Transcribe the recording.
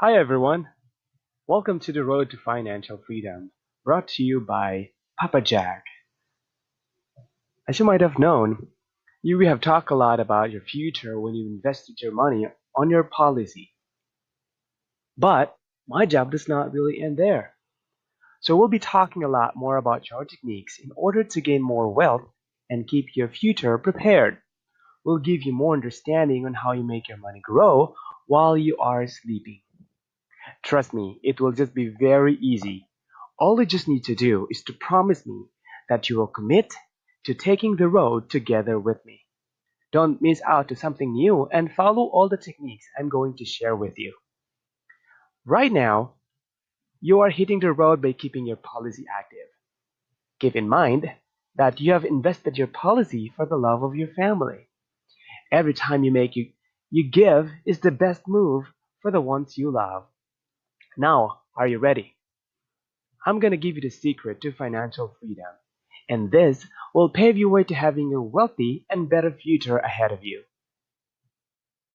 Hi everyone, welcome to the Road to Financial Freedom, brought to you by PapaJack. As you might have known, we have talked a lot about your future when you invested your money on your policy. But my job does not really end there. So we'll be talking a lot more about your techniques in order to gain more wealth and keep your future prepared. We'll give you more understanding on how you make your money grow while you are sleeping. Trust me, it will just be very easy. All you just need to do is to promise me that you will commit to taking the road together with me. Don't miss out to something new and follow all the techniques I'm going to share with you. Right now, you are hitting the road by keeping your policy active. Keep in mind that you have invested your policy for the love of your family. Every time you give is the best move for the ones you love. Now, are you ready? I'm gonna give you the secret to financial freedom, and this will pave your way to having a wealthy and better future ahead of you.